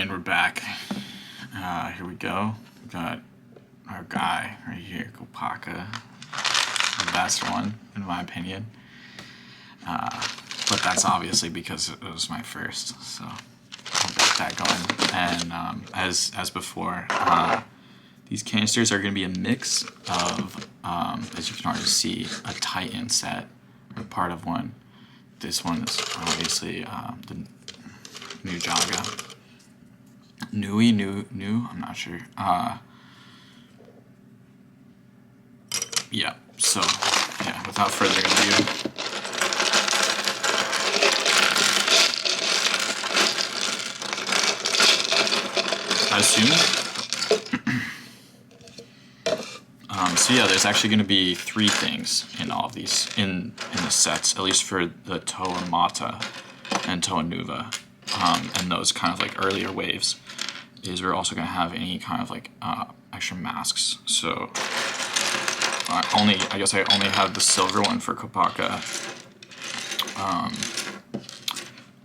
And we're back. Here we go. We got our guy right here, Kopaka, the best one in my opinion. But that's obviously because it was my first, so I'll get that going. And as before, these canisters are going to be a mix of, as you can already see, a Titan set, or part of one. This one is obviously the new Jaga. New, I'm not sure. Yeah, so, yeah, without further ado, I assume. So yeah, there's actually going to be 3 things in all of these, in the sets, at least for the Toa Mata and Toa Nuva, and those kind of like earlier waves. Is we're also going to have any kind of like extra masks. So I guess I only have the silver one for Kopaka.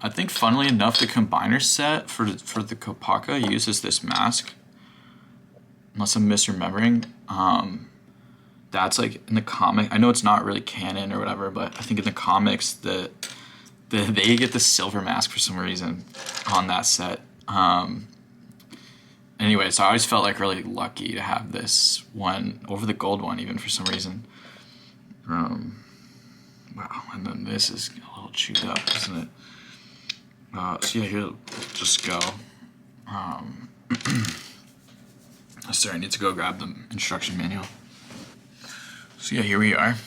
I think funnily enough the combiner set for the Kopaka uses this mask, unless I'm misremembering. That's like in the comic. I know it's not really canon or whatever, but I think in the comics they get the silver mask for some reason on that set. Anyway, so I always felt like really lucky to have this one over the gold one, even for some reason. Wow, and then this is a little chewed up, isn't it? So yeah, here, just go. Sorry, I need to go grab the instruction manual. So yeah, here we are.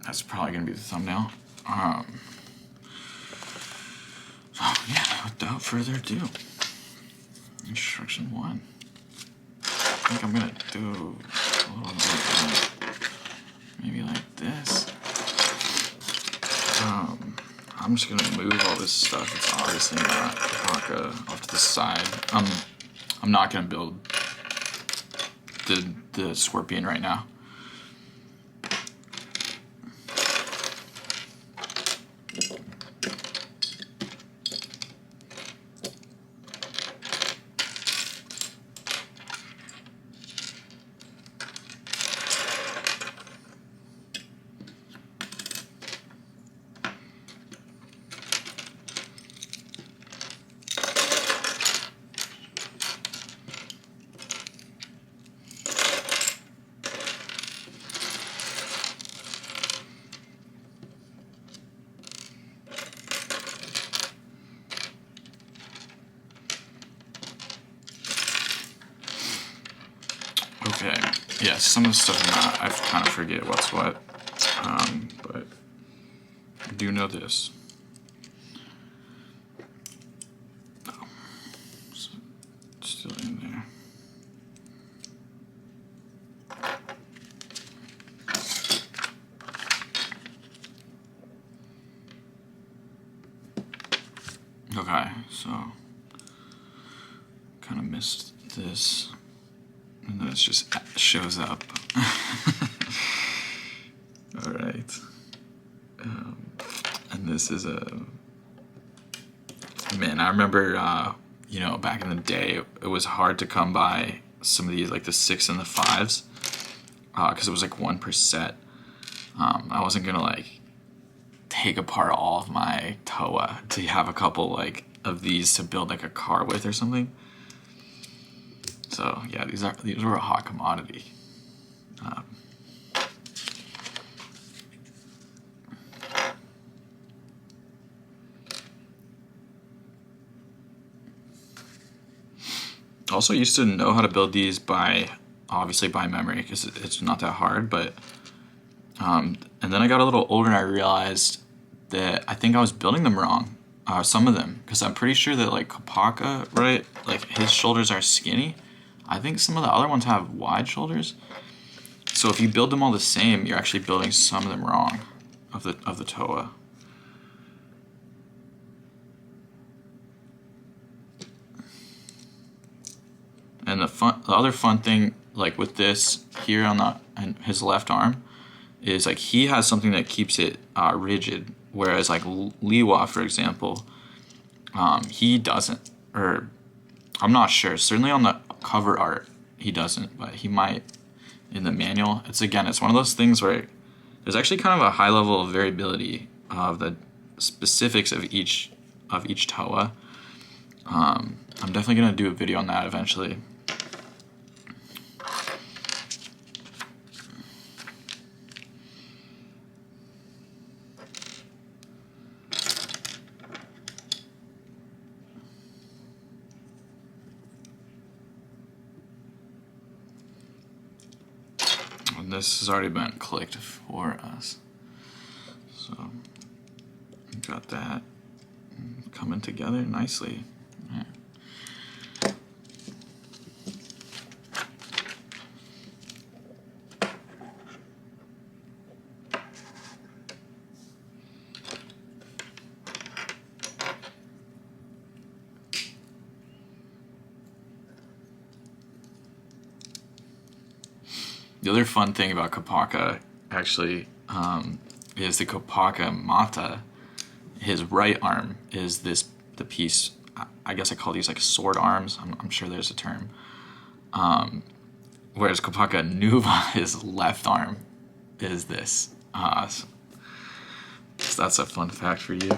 That's probably gonna be the thumbnail. So yeah, without further ado, instruction 1. I think I'm gonna do a little bit maybe like this. I'm just gonna move all this stuff. It's obviously not Kopaka off to the side. I'm not gonna build the scorpion right now. Okay, yeah, some of the stuff I kind of forget what's what, but I do know this. Oh, so it's still in there. Okay, so kind of missed this. And then it just shows up. All right. And this is man, I remember, you know, back in the day, it was hard to come by some of these, like the 6 and the 5s, because it was like 1 per set. I wasn't gonna like take apart all of my Toa to have a couple like of these to build like a car with or something. So yeah, these were a hot commodity. Also used to know how to build these obviously by memory, because it's not that hard, but and then I got a little older and I realized that I think I was building them wrong, some of them, because I'm pretty sure that like Kopaka, right, like his shoulders are skinny. I think some of the other ones have wide shoulders. So if you build them all the same, you're actually building some of them wrong of the Toa. And the other fun thing, like with this here on his left arm, is like he has something that keeps it rigid, whereas like Liwa, for example, He doesn't, or I'm not sure. Certainly on the cover art, he doesn't, but he might in the manual. It's one of those things where there's actually kind of a high level of variability of the specifics of each Toa. I'm definitely gonna do a video on that eventually. And this has already been clicked for us, so got that coming together nicely. Yeah. The other fun thing about Kopaka, actually, is the Kopaka Mata. His right arm is the piece. I guess I call these like sword arms. I'm sure there's a term. Whereas Kopaka Nuva, his left arm, is this. So that's a fun fact for you.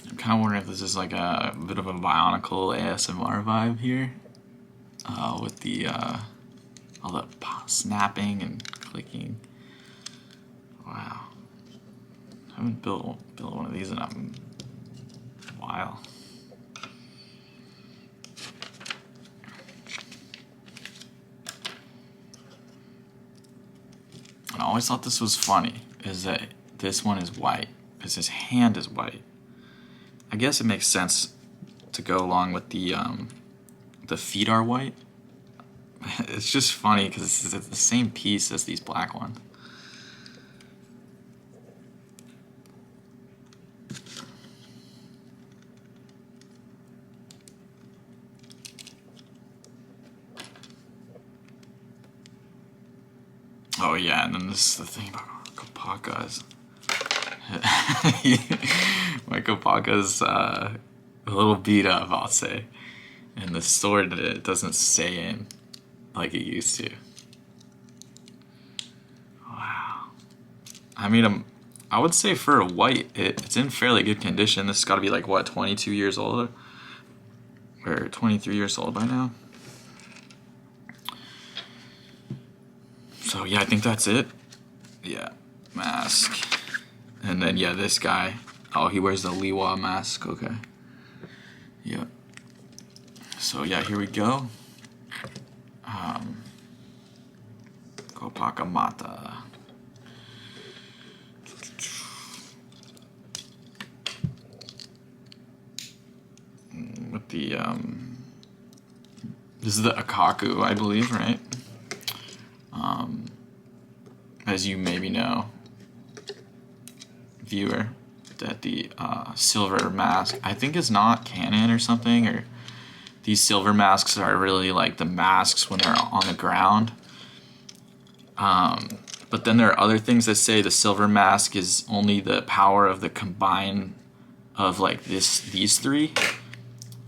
I'm kind of wondering if this is like a bit of a Bionicle ASMR vibe here, with the all the snapping and clicking. Wow, I haven't built one of these in a while. And I always thought this was funny, is that this one is white, because his hand is white. I guess it makes sense to go along with the feet are white. It's just funny because it's the same piece as these black ones. Oh yeah, and then this is the thing about Kopakas. My Kopaka's a little beat up, I'll say, and the sword it doesn't stay in like it used to. Wow. I mean, I would say for a white, it's in fairly good condition. This has got to be like what, 22 years old, or 23 years old by now. So yeah, I think that's it. Yeah, mask. And then, yeah, this guy. Oh, he wears the Liwa mask. Okay. Yep. So, yeah, here we go. Kopaka Mata. With the, this is the Akaku, I believe, right? As you maybe know, viewer, that the silver mask I think is not canon or something, or these silver masks are really like the masks when they're on the ground. But then there are other things that say the silver mask is only the power of the combine of like these three.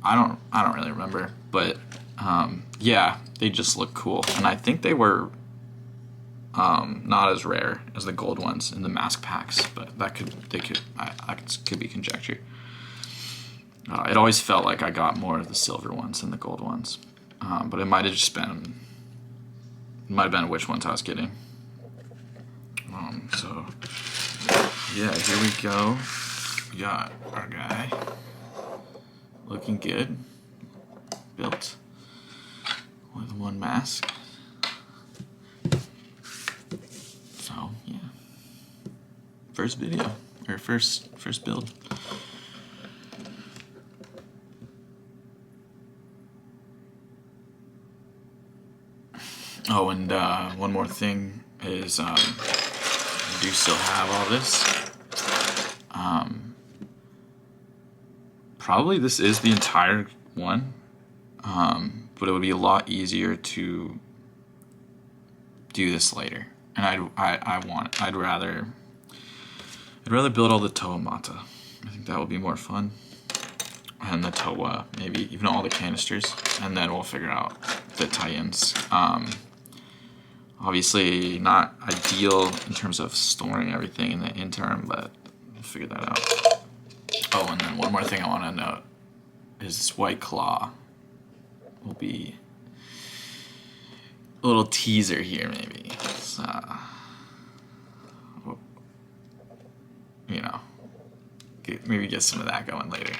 I don't really remember, but yeah, they just look cool, and I think they were not as rare as the gold ones in the mask packs, but that could be conjecture. It always felt like I got more of the silver ones than the gold ones, but it might have been which ones I was getting. So yeah, here we go. We got our guy looking good, built with one mask. first video or first build. Oh, and one more thing is I do still have all this. Probably this is the entire one, but it would be a lot easier to do this later. And I'd rather build all the Toa Mata. I think that would be more fun. And the Toa, maybe even all the canisters, and then we'll figure out the tie-ins. Obviously not ideal in terms of storing everything in the interim, but we'll figure that out. Oh, and then one more thing I want to note is this White Claw will be a little teaser here, maybe. It's, you know, maybe get some of that going later.